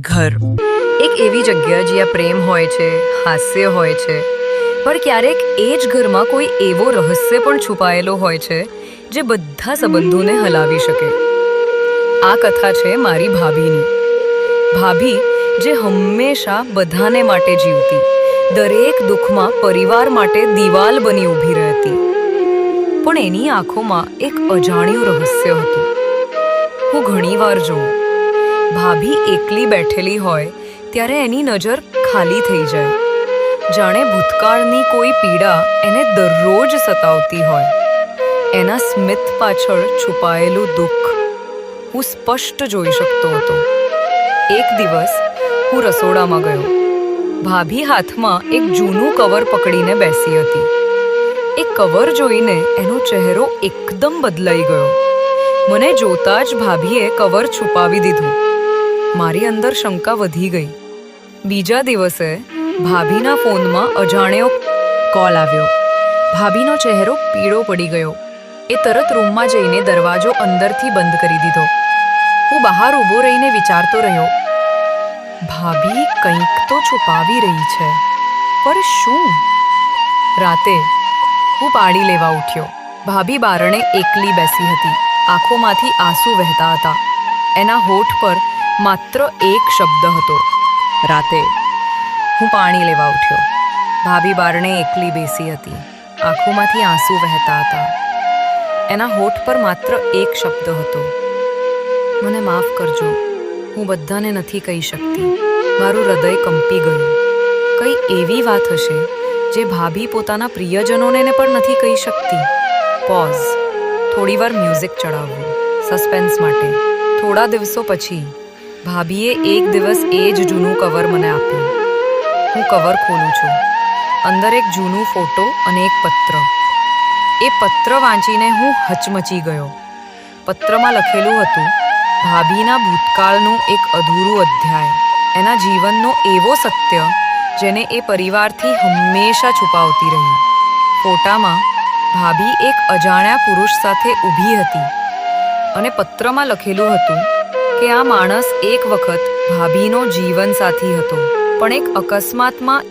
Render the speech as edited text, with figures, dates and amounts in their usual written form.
ઘર એક એવી જગ્યા જ્યાં પ્રેમ હોય છે, હાસ્ય હોય છે, પણ ક્યારેક એ જ ઘરમાં કોઈ એવો રહસ્ય પણ છુપાયેલો હોય છે જે બધા સંબંધોને હલાવી શકે. આ કથા છે મારી ભાભીની. ભાભી જે હંમેશા બધાને માટે જીવતી, દરેક દુઃખમાં પરિવાર માટે દિવાલ બની ઊભી રહેતી. પણ એની આંખોમાં એક અજાણ્યું રહસ્ય હતું. હું ઘણીવાર જોઉં, ભાભી એકલી બેઠેલી હોય ત્યારે એની નજર ખાલી થઈ જાય, જાણે ભૂતકાળની કોઈ પીડા એને દરરોજ સતાવતી હોય. એના સ્મિત પાછળ છુપાયેલું દુઃખ હું સ્પષ્ટ જોઈ શકતો હતો. એક દિવસ હું રસોડામાં ગયો. ભાભી હાથમાં એક જૂનું કવર પકડીને બેસી હતી. એ કવર જોઈને એનો ચહેરો એકદમ બદલાઈ ગયો. મને જોતા જ ભાભીએ કવર છુપાવી દીધું. મારી અંદર શંકા વધી ગઈ. બીજા દિવસે ભાભીના ફોનમાં અજાણ્યો કોલ આવ્યો. ભાભીનો ચહેરો પીળો પડી ગયો. એ તરત રૂમમાં જઈને દરવાજો અંદરથી બંધ કરી દીધો. હું બહાર ઊભો રહીને વિચારતો રહ્યો, ભાભી કંઈક તો છુપાવી રહી છે, પણ શું? રાતે હું પાણી લેવા ઉઠ્યો. ભાભી બારણે એકલી બેસી હતી. આંખોમાંથી આંસુ વહેતા હતા. એના હોઠ પર માત્ર એક શબ્દ હતો, રાતે. હું પાણી લેવા ઉઠ્યો. ભાભી બારણે એકલી બેસી હતી. આંખોમાંથી આંસુ વહેતા હતા. એના હોઠ પર માત્ર એક શબ્દ હતો, મને માફ કરજો, હું બધાને નથી કહી શકતી. મારું હૃદય કંપી ગયું. કઈ એવી વાત હશે જે ભાભી પોતાના પ્રિયજનોને પણ નથી કહી શકતી. પોઝ. થોડીવાર મ્યુઝિક ચડાવવું, સસ્પેન્સ માટે. થોડા દિવસો પછી ભાભીએ એક દિવસ એ જ જૂનું કવર મને આપ્યું. હું કવર ખોલું છું. અંદર એક જૂનું ફોટો અને એક પત્ર. એ પત્ર વાંચીને હું હચમચી ગયો. પત્રમાં લખેલું હતું, ભાભીના ભૂતકાળનું એક અધૂરું અધ્યાય. એના જીવનનો એવો સત્ય જેને એ પરિવારથી હંમેશા છુપાવતી રહી. ફોટામાં ભાભી એક અજાણ્યા પુરુષ સાથે ઊભી હતી અને પત્રમાં લખેલું હતું કે આ માણસ એક વખત ભાભીનો જીવનસાથી હતો, પણ એક અકસ્માતમાં